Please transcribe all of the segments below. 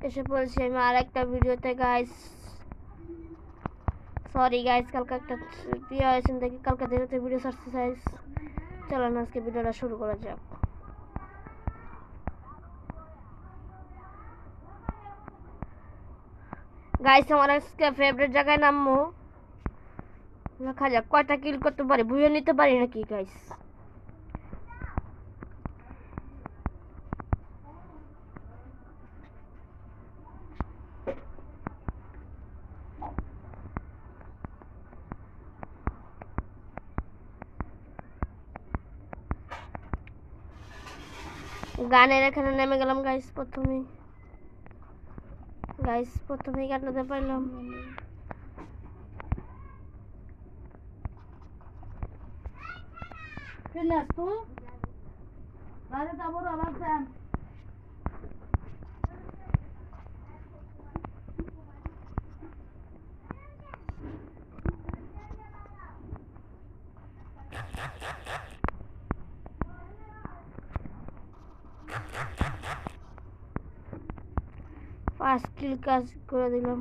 এসে পড়েছি আমি আর একটা ভিডিওতে গাইস। সরি গাইস, কালকে একটা বিয়ে হয়েছে দেখি, কালকে দিনে ভিডিও ছাড়তে গাইস। চলো না আজকে ভিডিওটা শুরু করা যাক। গাইস আমার আজকে ফেভারিট জায়গায় নামবো, দেখা যাক কয়টা কিল করতে পারি, ভুয়ে নিতে পারি নাকি গাইস। গানের এখানে নেমে গেলাম গাইস। প্রথমেই গানটাতে পাইলাম। ফার্স্ট কিল কাজ করে দিলাম।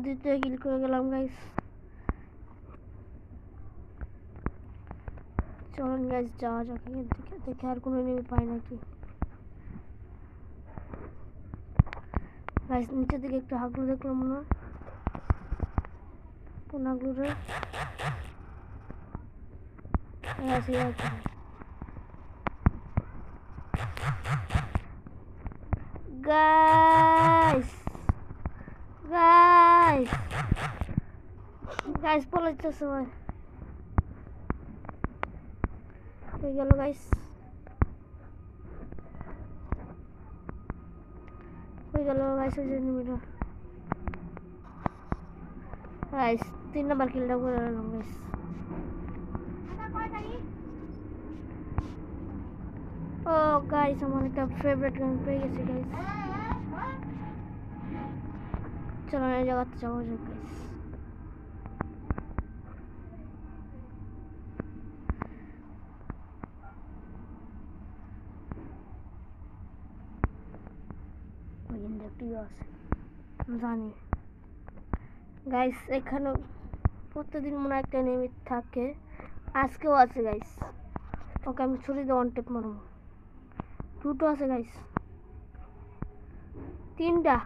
দ্বিতীয় কিল করে গেলাম গাইস। চলুন গাইস যাওয়া যাক এখান থেকে, দেখে আর কোনো এনিমি পাই নাকি। গাইস নিচের দিকে একটু হাগলু দেখলাম না, কোন হাগলু রে? গাইস গাইস গাইস পলাইতেছে ভাই, হয়ে গেল গাইস, হয়ে গেল গাইস। ওই যে নিমিটা গাইস 3 নাম্বার কিলটা করে নিলাম গাইস। ও গাইস আমার একটা ফেভারিট গান পেয়ে গেছে গাইস। চলো এই জায়গাতে যাওয়া যাক গাইস। জানি গাইস এখানে প্রতিদিন মনে একটা এনিমি থাকে, আজকেও আছে গাইস। ওকে আমি ছুরি দিয়ে ওয়ান টেপ মারবো। দুটো আছে গাইস, 3টা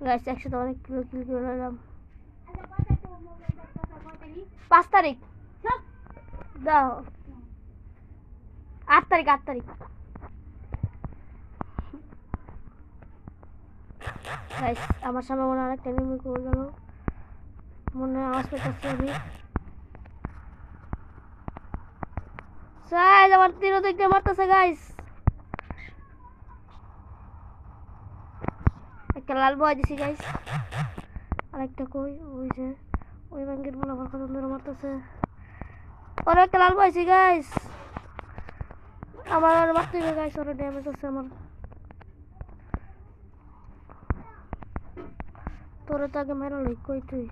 গাইস। একসাথে অনেক কিল করে নিলাম। 5 তারিখ দাও, 8 তারিখ গাইস। আমার সামনে মনে হয় একটা এনিমি করে গেল, মনে হয় আওয়াজ পেতেছি আমি। গাইস আমার তীর দিকে মারতেছে গাইস। একটা লাল বয় দিছি গাইস, আরেকটা কই? ওই যে ওই ব্যাংকের বলে আমার কত দূরে মারতেছে। ওর একটা লাল বয়ছি গাইস, আমার আর মারতে হবে গাইস। ওর ড্যামেজ আছে আমার। তোরে তো আগে মেরে লই, কই তুই?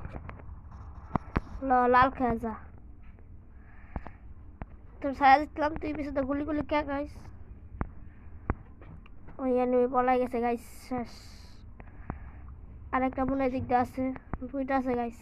লাল খেয়ে যা, তোর সারা দিচ্ছিলাম, তুই পিছনে গুলি গুলি কে গাইস? ওই এনিমি পলাই গেছে গাইস, শেষ। আরেকটা মনে দিক দিয়ে আছে, 2টা আছে গাইস।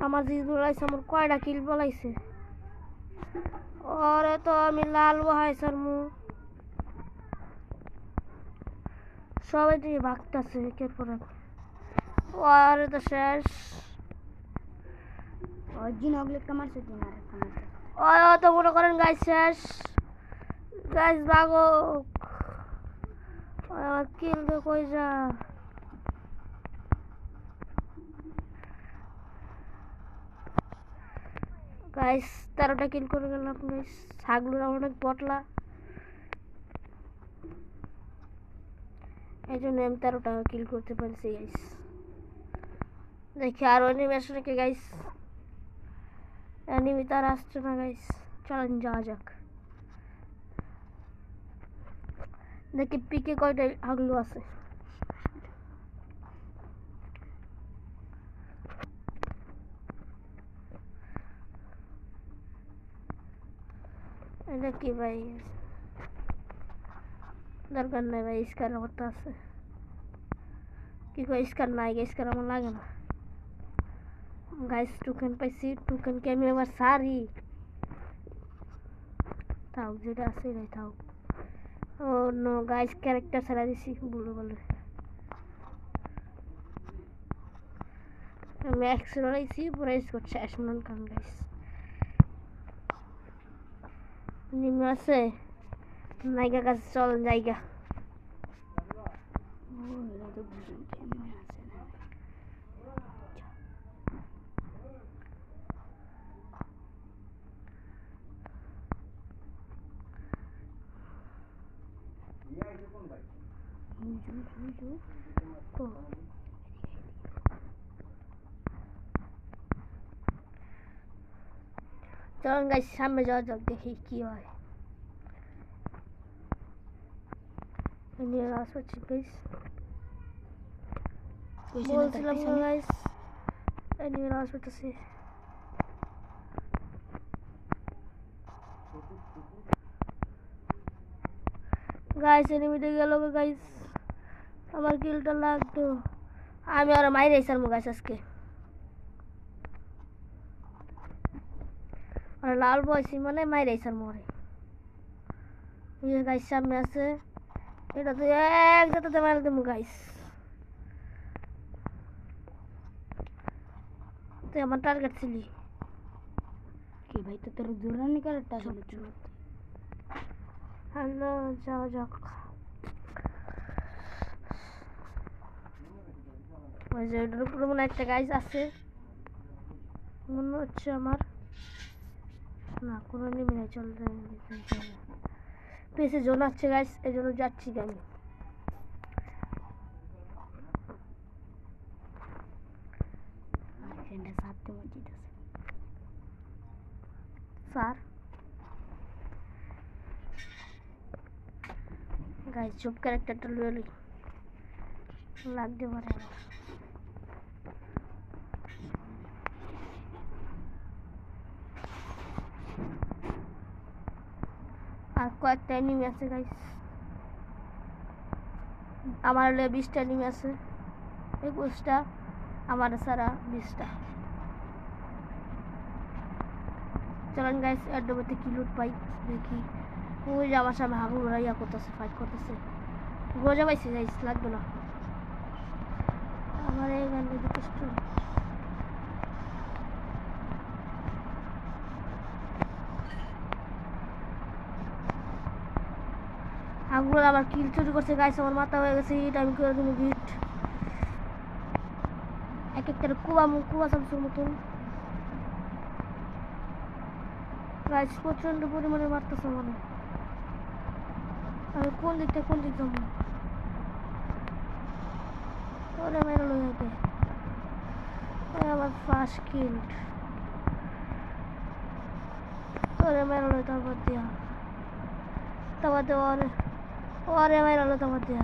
আমার জিজ বলাইছে, আমার কয়টা কিল বলাইছে। ওরে তো আমি লাল বহাইছার মু সবাই দিয়ে ভাগতাছে একের পর এক। ওরে তো শেষ। অরিজিন ওগুলো কামারছে দিন আর কামারছে ও তো মনে করেন গাইস শেষ। গাইস ভাগো আমার কিল কে কই যা গাইস 13টা কিল করে গেলাম গাইস। ছাগলুরা অনেক পটলা এই জন্য আমি 13টা কিল করতে পারছি গাইস। দেখি আর অ্যানিমেশন নাকি গাইস। অ্যানিমি তার আসছে না গাইস। চলেন যাওয়া যাক দেখি পিকে কয়টা আগলু আছে। এটা কি ভাই দরকার নাই ভাই স্কার আমার তো আছে। কি কয় স্কার নাই স্কার আমার লাগে না গাইস। টোকেন পাইছি টোকেনকে আমি আবার সারি থাক যেটা আছে এটাই থাক। ও নো গাইস ক্যারেক্টার ছাড়া দিছি বলে বলে আমি অ্যাকশন লাইছি পুরো স্কোর শেষ মন কাম গাইস। নিমে আছে নাইগা কাছে চল জায়গা ও এরা তো বুঝুন কেমন আছে না বুঝু ও চলুন গাইস সামনে যাওয়া যাক দেখি কি হয়। নিয়ে আসছি গাইস বলছিলাম গাইস নিয়ে আসছি গাইস এনিমিতে গেল গাইস। আমার কিলটা লাগতো আমি আর মাইরে আইসার মু গাইস আজকে। আর লাল বয়সী মানে মাইরে আইসার মরে এই গাইস সামনে আছে। এটা তো এক জায়গাতে মাইরে দেবো গাইস। তুই আমার টার্গেট ছিলি কি ভাই তো তোর জোরানি ক্যারেক্টার আসলে হ্যালো যাও যাক ওই যে ওটার উপরে মনে একটা গাইস আছে মনে হচ্ছে আমার না কোনো নেমে নেই চল পেছে জোন আসছে গাইস এই জন্য যাচ্ছি আমি। ফ্রেন্ডের সাথে মসজিদ আছে স্যার গাইস জব ক্যারেক্টারটা লয়ে লই লাগতে পারে আবার। আর কয়েকটা এনিমি আছে গাইস আমার হলে 20টা এনিমি আছে 21টা আমার সারা 20টা। চলেন গাইস অ্যাডোবেতে কি লুট পাই দেখি। ওই যে আমার সামনে হাবুরা ইয়া করতেছে ফাইট করতেছে গোজা পাইছি গাইস লাগবে না আমার এই গান দিতে কষ্ট। আগুন আমার কিল চুরি করছে গাইস আমার মাথা হয়ে গেছে হিট আমি করে দেবো হিট এক একটা কুয়া সামসুর মতন গাইস প্রচন্ড পরিমাণে মারতেছে মনে। আমি কোন দিক যাবো ওরে মেরে লই আগে আমার ফার্স্ট কিল ওরে মেরে লই তারপর দিয়া ওরে মেরে লই তারপর দিয়া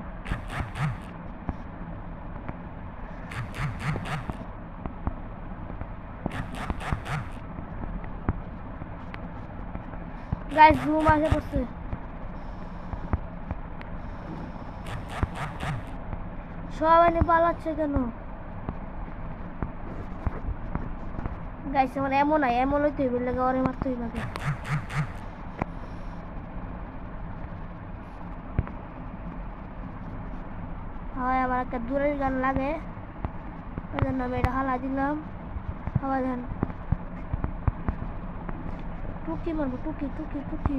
গাইস ঘুম আসে পড়ছে সবাই পালাচ্ছে কেন গাইস আমার এমন নাই এমন লইতে হইবে লাগে ওরে মারতে হইবে আগে। হয় আমার একটা দূরের গান লাগে ওই জন্য আমি এটা হালা দিলাম। আবার দেন টুকি মারবো টুকি টুকি টুকি।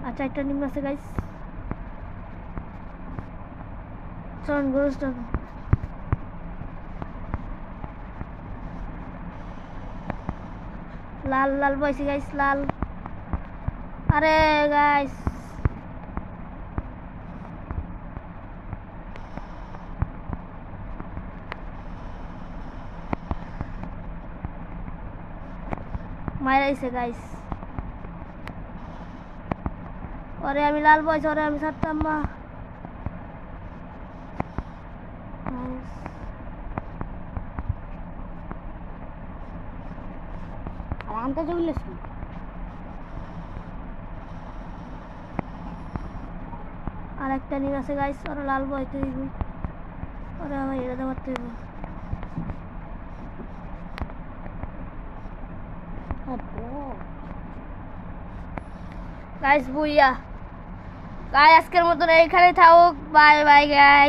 আচ্ছা একটা নিম্ন আছে গাইস, চলুন গরুসটা লাল লাল বয়সী গাইস লাল। আরে গাইস মারাইছে গাইস। ওরে আমি লাল বয়স ওরে আমি ছাড়তাম না। আর আনতে চলেছ আর একটা নিম আছে গাইস ওরা লাল বয়তে হইব ওরে আমার এটা মারতে হইব। গাইস বুইয়া গাই আজকের মতন এইখানে থাকুক। Bye bye guys.